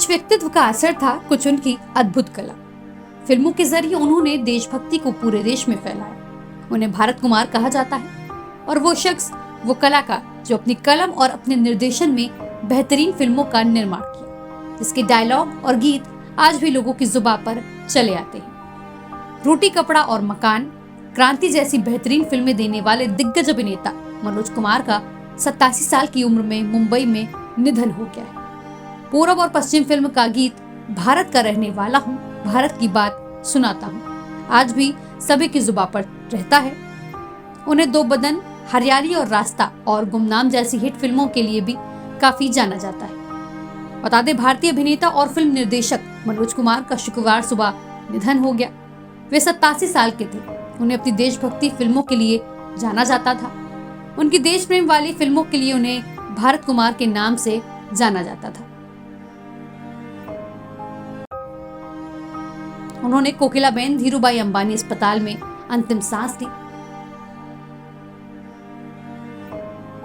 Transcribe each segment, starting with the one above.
कुछ व्यक्तित्व का असर था, कुछ उनकी अद्भुत कला। फिल्मों के जरिए उन्होंने देशभक्ति को पूरे देश में फैलाया। उन्हें भारत कुमार कहा जाता है और वो शख्स, वो कलाकार जो अपनी कलम और अपने निर्देशन में बेहतरीन फिल्मों का निर्माण किया, जिसके डायलॉग और गीत आज भी लोगों की जुबान पर चले आते हैं। रोटी कपड़ा और मकान, क्रांति जैसी बेहतरीन फिल्में देने वाले दिग्गज अभिनेता मनोज कुमार का 87 साल की उम्र में मुंबई में निधन हो गया है। पूरब और पश्चिम फिल्म का गीत भारत का रहने वाला हूँ, भारत की बात सुनाता हूँ आज भी सभी की जुबान पर रहता है। उन्हें दो बदन, हरियाली और रास्ता और गुमनाम जैसी हिट फिल्मों के लिए भी काफी जाना जाता है। बता दें, भारतीय अभिनेता और फिल्म निर्देशक मनोज कुमार का शुक्रवार सुबह निधन हो गया। वे 87 साल के थे। उन्हें अपनी देशभक्ति फिल्मों के लिए जाना जाता था। उनकी देश प्रेम वाली फिल्मों के लिए उन्हें भारत कुमार के नाम से जाना जाता था। उन्होंने कोकिलाबेन धीरूभाई अंबानी अस्पताल में अंतिम सांस ली।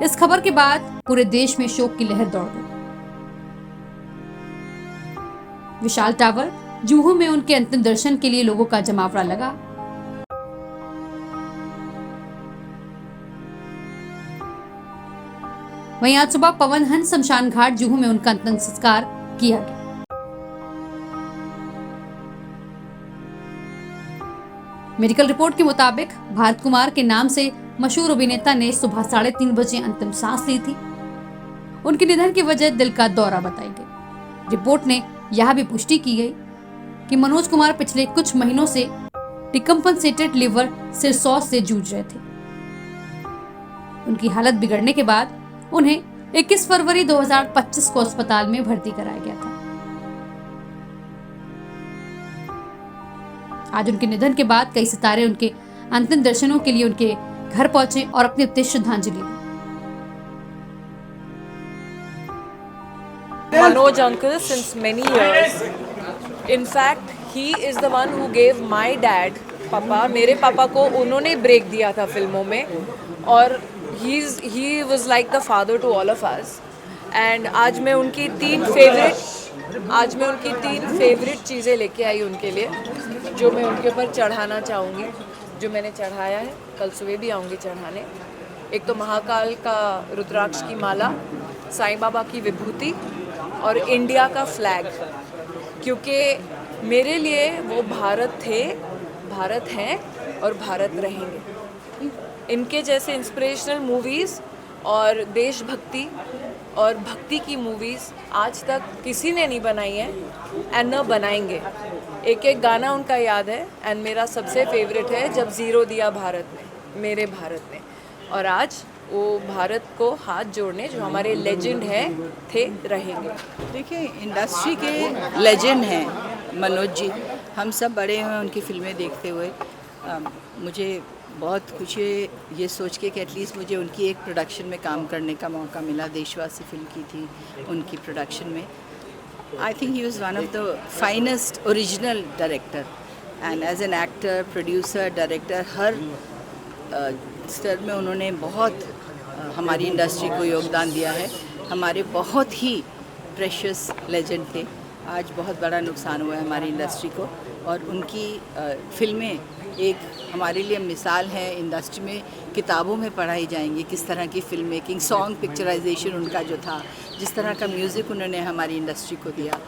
इस खबर के बाद पूरे देश में शोक की लहर दौड़ गई। विशाल टावर जुहू में उनके अंतिम दर्शन के लिए लोगों का जमावड़ा लगा। वहीं आज सुबह पवन हंस शमशान घाट जुहू में उनका अंतिम संस्कार किया गया। मेडिकल रिपोर्ट के मुताबिक भारत कुमार के नाम से मशहूर अभिनेता ने सुबह 3:30 बजे अंतिम सांस ली थी। उनके निधन की वजह दिल का दौरा बताई गई। रिपोर्ट ने यह भी पुष्टि की गई कि मनोज कुमार पिछले कुछ महीनों से डिकम्पनसेटेड लिवर सिरसोस से जूझ रहे थे। उनकी हालत बिगड़ने के बाद उन्हें 21 फरवरी 2025 को अस्पताल में भर्ती कराया गया था। आज उनके निधन के बाद कई सितारे उनके अंतिम दर्शनों के लिए उनके घर पहुंचे और अपनी अपनी श्रद्धांजलि दी। Manoj uncle since many years. In fact, he is the one who gave my dad, पापा, मेरे पापा को उन्होंने ब्रेक दिया था फिल्मों में और he was like the father to all of us. And आज मैं उनकी तीन फेवरेट चीज़ें लेके आई उनके लिए, जो मैं उनके ऊपर चढ़ाना चाहूँगी, जो मैंने चढ़ाया है, कल सुबह भी आऊँगी चढ़ाने। एक तो महाकाल का रुद्राक्ष की माला, साईं बाबा की विभूति और इंडिया का फ्लैग, क्योंकि मेरे लिए वो भारत थे, भारत हैं और भारत रहेंगे। इनके जैसे इंस्पिरेशनल मूवीज़ और देशभक्ति और भक्ति की मूवीज़ आज तक किसी ने नहीं बनाई है एंड न बनाएंगे। एक एक गाना उनका याद है एंड मेरा सबसे फेवरेट है जब ज़ीरो दिया भारत ने, मेरे भारत ने। और आज वो भारत को हाथ जोड़ने, जो हमारे लेजेंड हैं, थे, रहेंगे। देखिए, इंडस्ट्री के लेजेंड हैं मनोज जी। हम सब बड़े हैं उनकी फिल्में देखते हुए। मुझे बहुत खुशी है ये सोच के कि एटलीस्ट मुझे उनकी एक प्रोडक्शन में काम करने का मौका मिला। देशवासी फिल्म की थी उनकी प्रोडक्शन में। I think he was one of the finest original director and as an actor, producer, director, हर स्तर में उन्होंने बहुत हमारी इंडस्ट्री को योगदान दिया है। हमारे बहुत ही प्रेशियस लेजेंड थे। आज बहुत बड़ा नुकसान हुआ है हमारी इंडस्ट्री को और उनकी फिल्में एक हमारे लिए मिसाल है। इंडस्ट्री में किताबों में पढ़ाई जाएंगी किस तरह की फिल्म मेकिंग, सॉन्ग पिक्चराइजेशन उनका जो था, जिस तरह का म्यूज़िक उन्होंने हमारी इंडस्ट्री को दिया।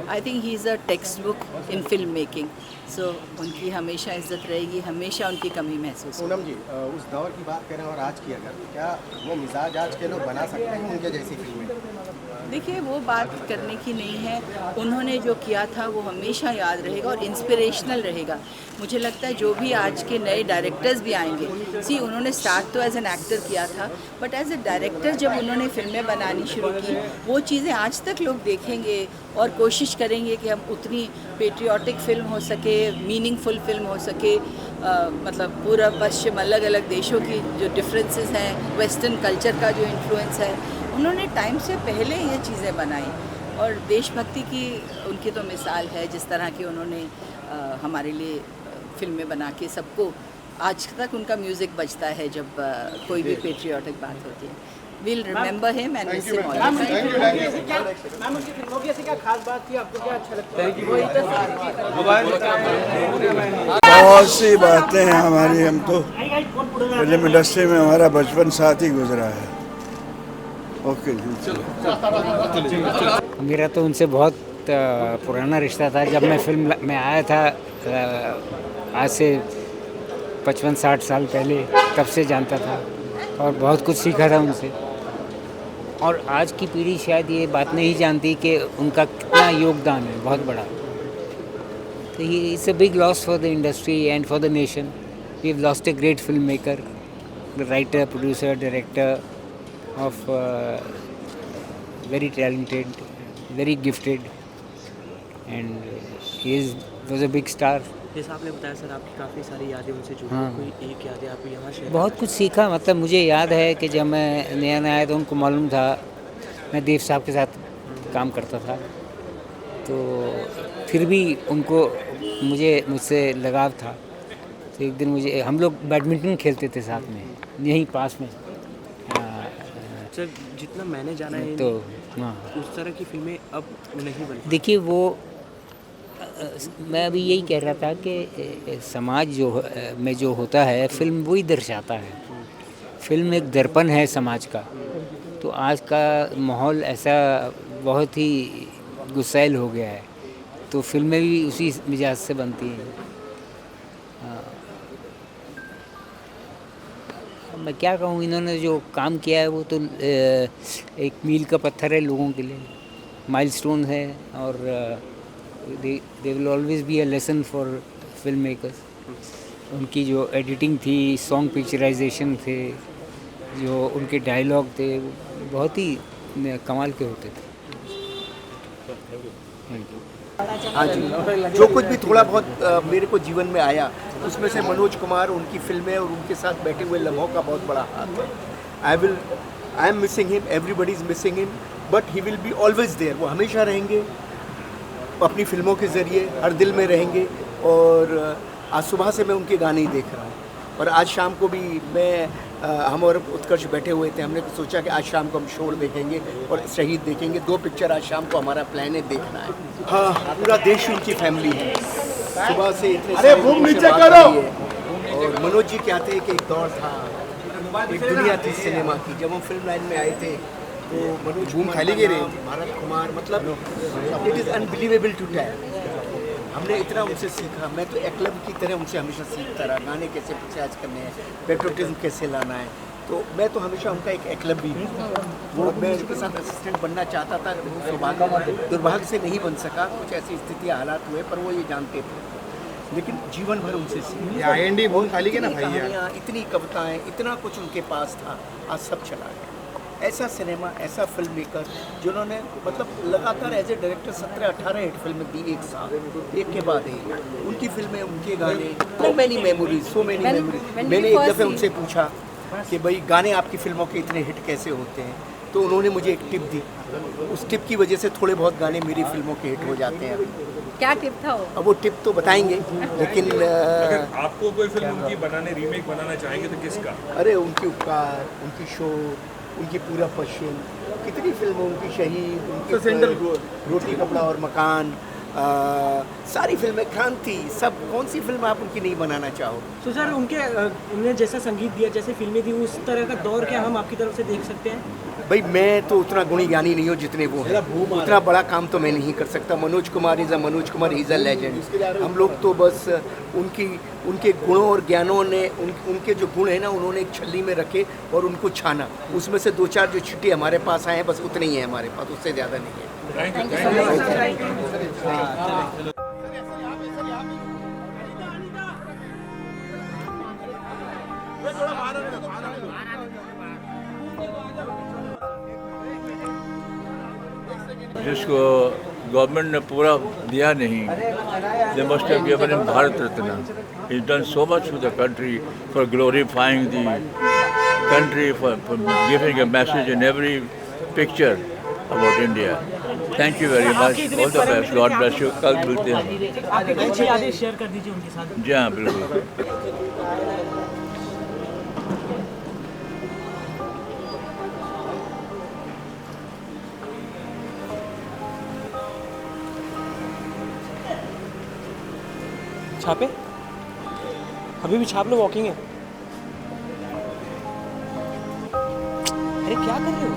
I think he is a textbook in film making. So उनकी हमेशा इज्जत रहेगी, हमेशा उनकी कमी महसूस। पूनम जी, उस दौर की बात करें और आज की अगर, तो क्या वो मिजाज आज के लोग बना सकते हैं उनके जैसी फिल्में? देखिए, वो बात करने की नहीं है। उन्होंने जो किया था वो हमेशा याद रहेगा और इंस्पिरेशनल रहेगा। मुझे लगता है जो भी आज के नए डायरेक्टर्स भी आएंगे, उन्होंने स्टार्ट तो एज एन एक्टर किया था, बट एज ए डायरेक्टर जब उन्होंने फिल्में बनानी शुरू की, वो चीज़ें आज तक लोग देखेंगे और कोशिश करेंगे कि हम उतनी पेट्रियाटिक फिल्म हो सके, मीनिंगफुल फिल्म हो सके। मतलब पूर्व पश्चिम अलग अलग देशों की जो डिफरेंसेस हैं, वेस्टर्न कल्चर का जो इन्फ्लुएंस है, उन्होंने टाइम से पहले ये चीज़ें बनाई और देशभक्ति की उनकी तो मिसाल है। जिस तरह की उन्होंने हमारे लिए फिल्में बना के सबको, आज तक उनका म्यूज़िक बजता है जब कोई भी पेट्रियाटिक बात होती है। Will remember him and miss him all. Ma'am उनकी फिल्मों की ऐसी क्या खास बात थी, आपको क्या अच्छा लगता है? बहुत सी बातें हैं हमारी, हम तो फिल्म इंडस्ट्री में हमारा बचपन साथ ही गुजरा है। ओके जी, मेरा तो उनसे बहुत पुराना रिश्ता था। जब मैं फिल्म में आया था आज से 55-60 साल पहले, तब से जानता था और बहुत कुछ सीखा था उनसे। और आज की पीढ़ी शायद ये बात नहीं जानती कि उनका कितना योगदान है, बहुत बड़ा। तो ही it's a big loss for the industry and for the nation. We have lost a great film maker, the writer, producer, director of very talented, very gifted, and he was a big star. जैसा आपने बताया sir, आपकी काफ़ी सारी यादें उनसे जुड़ी, हाँ। कोई एक याद है आप यहाँ शेयर? बहुत कुछ सीखा। मतलब मुझे याद है कि जब मैं नया नया आया तो उनको मालूम था मैं देव साहब के साथ काम करता था, तो फिर भी उनको मुझसे लगाव था। तो एक दिन हम लोग बैडमिंटन खेलते थे साथ में, यहीं पास में। सर जितना मैंने जाना है तो हाँ, उस तरह की फिल्में अब नहीं बनती। देखिए वो मैं अभी यही कह रहा था कि समाज में जो होता है, फिल्म वही दर्शाता है। फिल्म एक दर्पण है समाज का। तो आज का माहौल ऐसा बहुत ही गुस्सैल हो गया है, तो फिल्में भी उसी मिजाज से बनती हैं। मैं क्या कहूँ, इन्होंने जो काम किया है वो तो एक मील का पत्थर है लोगों के लिए, माइलस्टोन है, और they will always be a lesson for film makers. उनकी जो एडिटिंग थी, सॉन्ग पिक्चराइजेशन थे, जो उनके डायलॉग थे, बहुत ही कमाल के होते थे। Thank you. हाँ जी, जो कुछ भी थोड़ा बहुत मेरे को जीवन में आया, उसमें से मनोज कुमार, उनकी फिल्में और उनके साथ बैठे हुए लम्हों का बहुत बड़ा हाथ है। I am missing him, everybody is missing him, but he will be always there. वो हमेशा रहेंगे, अपनी फिल्मों के ज़रिए हर दिल में रहेंगे। और आज सुबह से मैं उनके गाने ही देख रहा हूँ, और आज शाम को भी हम और उत्कर्ष बैठे हुए थे, हमने सोचा कि आज शाम को हम शोर देखेंगे और शहीद देखेंगे। 2 पिक्चर आज शाम को हमारा प्लान है देखना है। हाँ, पूरा देश उनकी फैमिली है। सुबह से इतने सारे लोगों से बात हो रही है। और मनोज जी कहते हैं कि एक दौर था, एक दुनिया थी सिनेमा की। जब हम फिल्म लाइन में आए थे तो मनोज कुमार, भारत कुमार, मतलब it is unbelievable to tell. हमने इतना उनसे सीखा। मैं तो एकलव्य की तरह उनसे हमेशा सीखता रहा, गाने कैसे प्रचार करने हैं, पेट्रोटिज्म कैसे लाना है। तो मैं तो हमेशा उनका एक एकलव्य भी हूँ। वो मैं उनके साथ असिस्टेंट बनना चाहता था, दुर्भाग्य से नहीं बन सका। कुछ ऐसी स्थितियाँ हालात हुए, पर वो ये जानते थे। लेकिन जीवन भर उनसे सीखा। इतनी कविताएँ, इतना कुछ उनके पास था, आज सब चला गया। ऐसा सिनेमा, ऐसा फिल्म मेकर जिन्होंने मतलब लगातार एज ए डायरेक्टर 17-18 हिट फिल्में दी, एक साल, एक के बाद एक। उनकी फिल्में, उनके गाने, सो मैनी मेमोरीज। मैंने एक दफ़े उनसे पूछा कि भाई गाने आपकी फिल्मों के इतने हिट कैसे होते हैं, तो उन्होंने मुझे एक टिप दी। उस टिप की वजह से थोड़े बहुत गाने मेरी फिल्मों के हिट हो जाते हैं। क्या टिप था वो? अब वो टिप तो बताएंगे, लेकिन अगर आपको कोई फिल्म उनकी रीमेक बनाना चाहेंगे तो किसका? अरे उनकी उपकार, उनकी शो, उनकी पूरा पश्चिम, कितनी फिल्म, उनकी शहीद, उनकी सेंट्रल रोटी कपड़ा और मकान, सारी फिल्में, क्रांति, सब। कौन सी फिल्म आप उनकी नहीं बनाना चाहो? तो सर उन्होंने जैसा संगीत दिया, जैसे फिल्में दी, उस तरह का दौर क्या हम आपकी तरफ से देख सकते हैं? भाई मैं तो उतना गुणी ज्ञानी नहीं हूँ जितने वो हैं। उतना बड़ा काम तो मैं नहीं कर सकता। Manoj Kumar is a legend. हम लोग तो बस उनके गुणों और ज्ञानों ने, उनके जो गुण हैं ना, उन्होंने एक छल्ली में रखे और उनको छाना। उसमें से 2-4 जो छिट्टे हमारे पास आए हैं, बस उतने ही हैं हमारे पास, उससे ज़्यादा नहीं है। जिसको गवर्नमेंट ने पूरा दिया नहीं, they must have given him Bharat Ratna. He done so much for the country, for glorifying the country, for giving a message in every picture about India. Thank you very much, all the best, God bless you. कल मिलते हैं। आपकी कुछ यादें share कर दीजिए उनके साथ। जी हाँ, बिल्कुल। छापे अभी भी छाप लो, वॉकिंग है। अरे क्या कर रहे हो?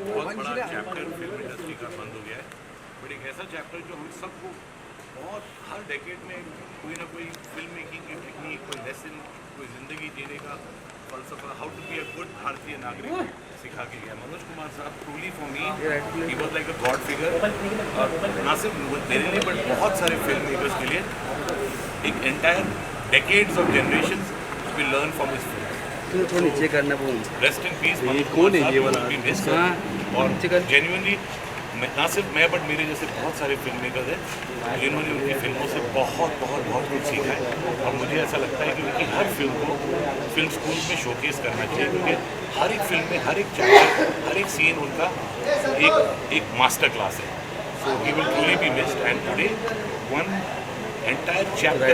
बहुत बड़ा चैप्टर फिल्म इंडस्ट्री का बंद हो गया है, बट एक ऐसा चैप्टर जो हम सबको बहुत हर डेकेड में कोई ना कोई फिल्म मेकिंग की टेक्निक, कोई लेसन, कोई ज़िंदगी जीने का फलसफा, how to be a good भारतीय नागरिक सिखा के गया। मनोज कुमार साहब truly for me he was like a god figure, और ना सिर्फ मेरे लिए बट बहुत सारे फिल्म मेकर्स के लिए एक entire decades of generations will learn from his film. तो नीचे करना वो रेस्ट इन पीस। ये कौन है ये वाला? और जेन्युइनली ना सिर्फ मैं बट मेरे जैसे बहुत सारे फिल्म मेकर्स हैं जिन्होंने उनकी फिल्मों से बहुत बहुत बहुत कुछ सीखा है, और मुझे ऐसा लगता है कि उनकी हर फिल्म को फिल्म स्कूल में शोकेस करना चाहिए, क्योंकि हर एक फिल्म में हर एक चैप्टर, हर एक सीन उनका एक मास्टर क्लास है। So he will truly be missed, and today one entire chapter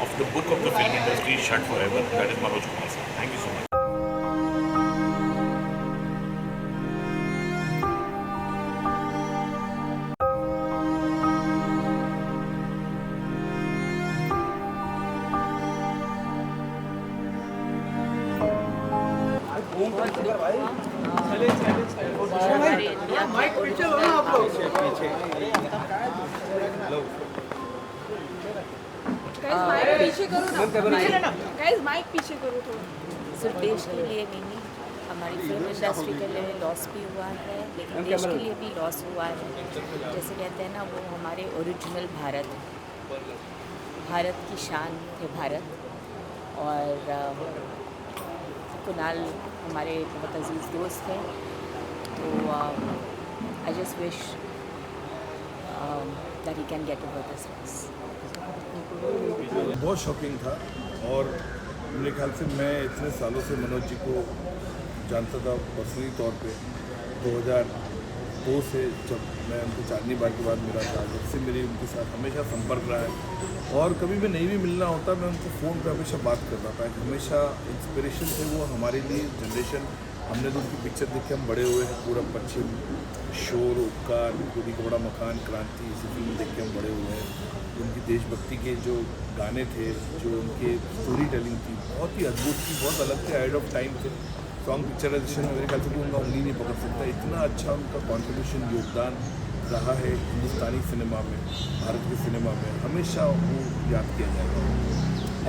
of the book of the film industry shut forever. That is Manoj Kumar sir. Thank you so much. पीछे करो ना guys, mic पीछे करो थोड़ा। सिर्फ देश के लिए नहीं, हमारी फिल्म इंडस्ट्री के लिए लॉस भी हुआ है, लेकिन देश के लिए भी लॉस हुआ है। जैसे कहते हैं ना, वो हमारे ओरिजिनल भारत की शान थे भारत, और कुणाल हमारे बहुत अजीज़ दोस्त थे। तो I just wish that he can get over this loss. बहुत शॉकिंग था, और मेरे ख्याल से मैं इतने सालों से मनोज जी को जानता था पर्सनली तौर पे। 2002 से जब मैं उनको चांदनी बाग के बाद मिला था, जब से मेरी उनके साथ हमेशा संपर्क रहा है, और कभी भी नहीं भी मिलना होता मैं उनको फ़ोन पे हमेशा बात करता था। हमेशा इंस्पिरेशन थे वो हमारे लिए जनरेशन। हमने तो उनकी पिक्चर देख के हम बड़े हुए हैं, पूरा पश्चिम, शोर, उपकार, टूटी कपड़ा मकान, क्रांति, इसी फिल्म देख के हम बड़े हुए हैं। उनकी देशभक्ति के जो गाने थे, जो उनके स्टोरी टेलिंग थी, बहुत ही अद्भुत थी, बहुत अलग थे, एड ऑफ टाइम थे। सॉन्ग पिक्चराइजेशन में मेरे ख्याल से कोई उनका उंगली नहीं पकड़ सकता, इतना अच्छा उनका कॉन्ट्रीब्यूशन, योगदान रहा है हिंदुस्तानी सिनेमा में, भारत के सिनेमा में, हमेशा वो याद किया जाएगा।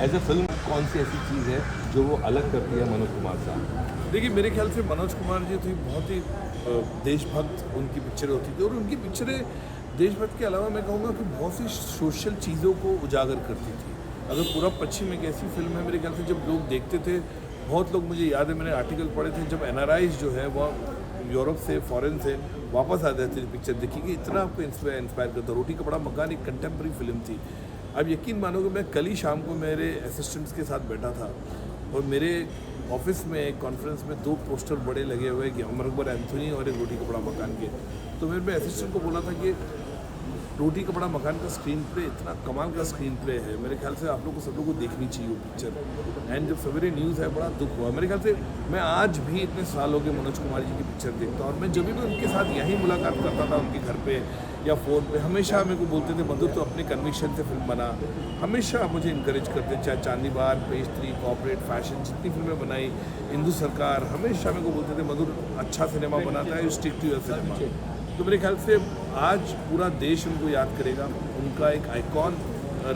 एज ए फिल्म कौन सी ऐसी चीज़ है जो वो अलग करती है मनोज कुमार साहब? देखिए, मेरे ख्याल से मनोज कुमार जी थी बहुत ही देशभक्त उनकी पिक्चरें होती थी, और उनकी पिक्चरें देशभक्त के अलावा मैं कहूँगा कि बहुत सी सोशल चीज़ों को उजागर करती थी। अगर पूरा पश्चिम एक ऐसी फिल्म है, मेरे ख्याल से जब लोग देखते थे, बहुत लोग, मुझे याद है मैंने आर्टिकल पढ़े थे, जब NRIs जो है वह यूरोप से, फॉरेन से वापस आ जाते थे पिक्चर देखी कि इतना आपको इंस्पायर करता। रोटी कपड़ा मकान एक कंटेम्प्रेरी फिल्म थी। अब यकीन मानोगे, मैं कल ही शाम को मेरे असिस्टेंट्स के साथ बैठा था, और मेरे ऑफिस में एक कॉन्फ्रेंस में 2 पोस्टर बड़े लगे हुए कि अमर अकबर एंथोनी और एक रोटी कपड़ा मकान के। तो मैंने असिस्टेंट को बोला था कि रोटी कपड़ा मकान का स्क्रीन प्ले इतना कमाल का स्क्रीन प्ले है। मेरे ख्याल से आप लोग को सब लोग को देखनी चाहिए वो पिक्चर। एंड जब सवेरे न्यूज़ है बड़ा दुख हुआ। मेरे ख्याल से मैं आज भी इतने साल हो गए मनोज कुमार जी की पिक्चर देखता हूँ, और मैं जब भी उनके साथ यहीं मुलाकात करता था उनके घर पे या फ़ोन पे, हमेशा मेरे को बोलते थे मधुर तो अपने कन्विक्शन से फिल्म बना। हमेशा मुझे इंकरेज करते, चाहे चांदी बार, पेज 3, कॉर्पोरेट, फैशन, जितनी फिल्में बनाई, हिंदू सरकार, हमेशा मेरे को बोलते थे मधुर अच्छा सिनेमा बनाता है, you stick to your cinema. तो मेरे ख्याल से आज पूरा देश उनको याद करेगा। उनका एक आइकॉन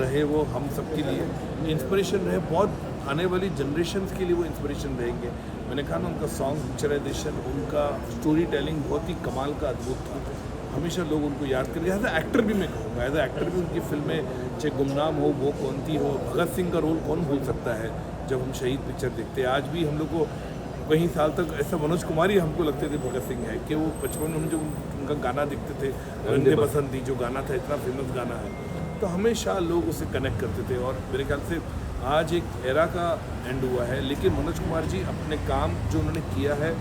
रहे वो हम सब के लिए, इंस्पिरेशन रहे, बहुत आने वाली जनरेशन्स के लिए वो इंस्पिरेशन रहेंगे। मैंने कहा ना, उनका सॉन्ग पिक्चराइजेशन, उनका स्टोरी टेलिंग बहुत ही कमाल का, अद्भुत था। हमेशा लोग उनको याद करेंगे। एज ए एक्टर भी मैं कहूँगा, एज ए एक्टर भी उनकी फिल्में, चाहे गुमनाम हो, वो कौन थी हो, भगत सिंह का रोल कौन भूल सकता है जब हम शहीद पिक्चर देखते हैं। आज भी हम लोग को कई साल तक ऐसा मनोज कुमार ही हमको लगते थे भगत सिंह है, कि वो बचपन में जो उनका गाना देखते थे, वंदे पसंद थी, जो गाना था इतना फेमस गाना है, तो हमेशा लोग उसे कनेक्ट करते थे। और मेरे ख्याल से आज एक एरा का एंड हुआ है, लेकिन मनोज कुमार जी अपने काम जो उन्होंने किया है,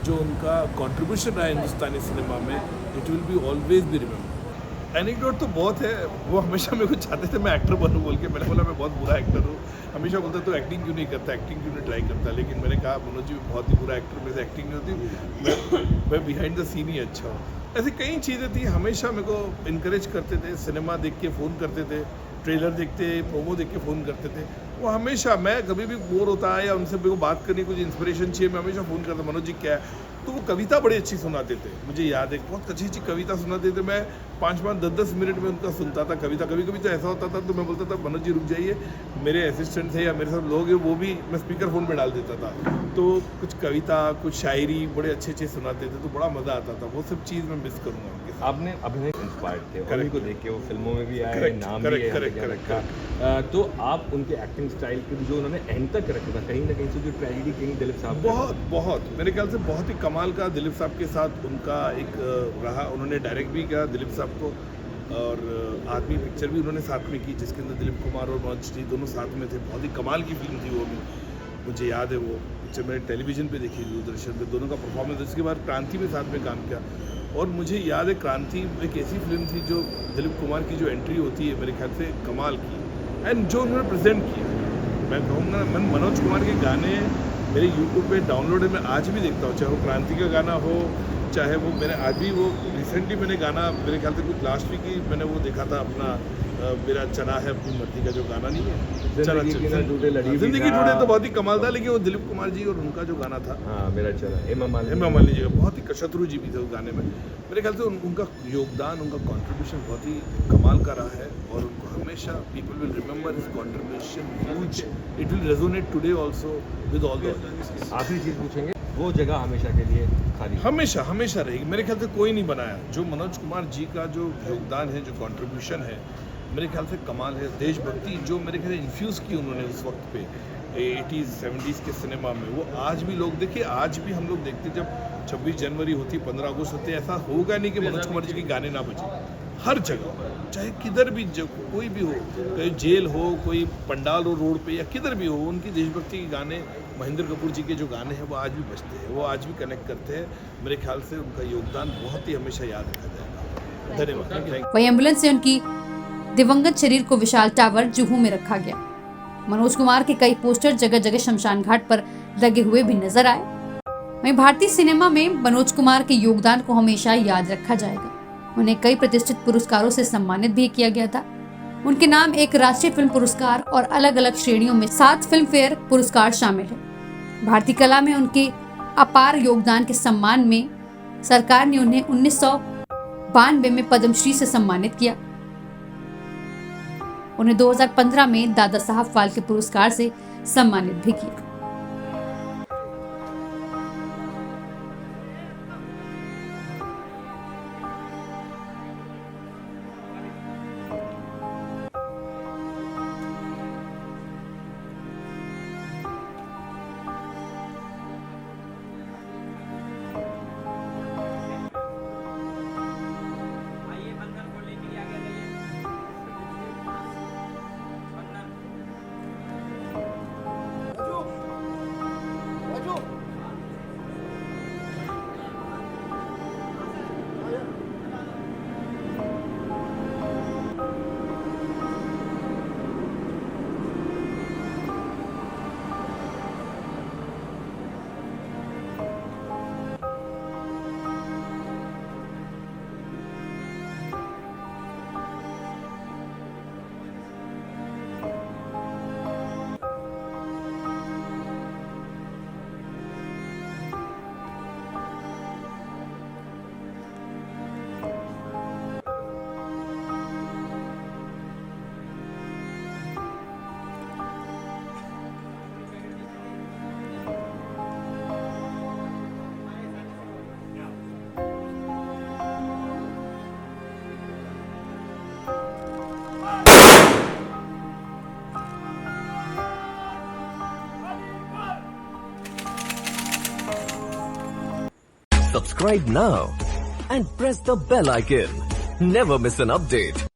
जो उनका कंट्रीब्यूशन रहा है हिंदुस्तानी सिनेमा में, it will be always be remember. Anecdote तो बहुत है। वो हमेशा मेरे को चाहते थे मैं एक्टर बनूं बोल के। मैंने बोला मैं बहुत बुरा एक्टर हूँ। हमेशा बोलता तो एक्टिंग क्यों नहीं करता, एक्टिंग क्यों नहीं ट्राई करता, लेकिन मैंने कहा मनोज जी बहुत ही बुरा एक्टर, मेरे से एक्टिंग नहीं होती, मैं बिहाइंड द सीन ही अच्छा हूँ। ऐसी कई चीज़ें थी, हमेशा मेरे को इनकरेज करते थे। सिनेमा देख के फ़ोन करते थे, ट्रेलर देखते, प्रोमो देख के फ़ोन करते थे। वो हमेशा, मैं कभी भी बोर होता है या उनसे मेरे को बात करनी, कुछ इंस्पिरेशन चाहिए, मैं हमेशा फ़ोन करता, मनोज जी क्या है। तो वो कविता बड़ी अच्छी सुनाते थे, मुझे याद है बहुत अच्छी अच्छी कविता सुनाते थे। मैं 5-5, 10-10 मिनट में उनका सुनता था कविता। कभी कभी तो ऐसा होता था तो मैं बोलता था मनोज जी रुक जाइए, मेरे असिस्टेंट थे या मेरे साथ लोग हैं, वो भी मैं स्पीकर फ़ोन पे डाल देता था, तो कुछ कविता, कुछ शायरी बड़े अच्छे अच्छे सुनाते थे, तो बड़ा मज़ा आता था। वो सब चीज़ मैं मिस करूँगा उनके साथ। आपने अभिनय इंस्पायर्ड थे, उन्हीं को देख के वो फिल्मों में भी आए, नाम भी है, करेक्ट। तो आप उनके एक्टिंग स्टाइल के जो उन्होंने एंड तक रखा था, कहीं ना कहीं से जो ट्रेजेडी किंग दिलीप साहब, बहुत मेरे ख्याल से बहुत ही कमाल का दिलीप साहब के साथ उनका एक रहा। उन्होंने डायरेक्ट भी किया दिलीप साहब को, और आदमी पिक्चर भी उन्होंने साथ में की, जिसके अंदर दिलीप कुमार और मनोज जी दोनों साथ में थे। बहुत ही कमाल की फिल्म थी वो भी, मुझे याद है। वो पिक्चर मैंने टेलीविज़न पे देखी, दूरदर्शन पे, दोनों का परफॉर्मेंस। उसके बाद क्रांति में साथ में काम किया, और मुझे याद है क्रांति एक ऐसी फिल्म थी जो दिलीप कुमार की जो एंट्री होती है मेरे ख्याल से कमाल की, एंड जो उन्होंने प्रेजेंट किया। मैं कहूँगा मैं मनोज कुमार के गाने मेरे यूट्यूब पे डाउनलोड है, मैं आज भी देखता हूँ, चाहे वो क्रांति का गाना हो, चाहे वो मैंने आज भी वो रिसेंटली मैंने गाना, मेरे ख्याल से कुछ लास्ट वीक ही मैंने वो देखा था अपना मेरा चना है अपनी मर्जी का जो गाना नहीं है, जिंदगी टूटे, तो बहुत ही कमाल था। लेकिन वो दिलीप कुमार जी और उनका जो गाना था, मेरा चना, हेमा मालिनी जी का, बहुत ही शत्रु जी भी थे उस गाने में। मेरे ख्याल से उनका योगदान, उनका कंट्रीब्यूशन बहुत ही कमाल का रहा है, और उनको हमेशा people will remember his contribution huge. It will resonate today also with all the audience. आखिरी चीज़ पूछेंगे, वो जगह हमेशा के लिए खाली, हमेशा रहेगी। मेरे ख्याल से कोई नहीं बनाया जो मनोज कुमार जी का जो योगदान है, जो कंट्रीब्यूशन है, मेरे ख्याल से कमाल है। देशभक्ति जो मेरे ख्याल से इन्फ्यूज़ की उन्होंने उस वक्त पे 80s 70s के सिनेमा में, वो आज भी लोग देखिए, आज भी हम लोग देखते, जब 26 जनवरी होती, 15 अगस्त होती, ऐसा होगा नहीं कि मनोज कुमार जी के गाने ना बजे। हर जगह, चाहे किधर भी कोई भी हो, कहीं जेल हो, कोई पंडाल हो रोड पे, या किधर भी हो, उनकी देशभक्ति के गाने, महेंद्र कपूर जी के जो गाने हैं वो आज भी बजते हैं, वो आज भी कनेक्ट करते हैं। मेरे ख्याल से उनका योगदान बहुत ही हमेशा याद रखा जाएगा। धन्यवाद। वही एम्बुलेंस से उनकी दिवंगत शरीर को विशाल टावर जुहू में रखा गया। मनोज कुमार के कई पोस्टर जगह जगह शमशान घाट पर लगे हुए भी नजर आए। वहीं भारतीय सिनेमा में मनोज कुमार के योगदान को हमेशा याद रखा जाएगा। उन्हें कई प्रतिष्ठित पुरस्कारों से सम्मानित भी किया गया था। उनके नाम एक राष्ट्रीय फिल्म पुरस्कार और अलग अलग श्रेणियों में 7 फिल्म फेयर पुरस्कार शामिल है। भारतीय कला में उनके अपार योगदान के सम्मान में सरकार ने उन्हें 1992 में पद्मश्री से सम्मानित किया। उन्हें 2015 में दादा साहब फाल्के पुरस्कार से सम्मानित भी किया। Subscribe now and press the bell icon. Never miss an update.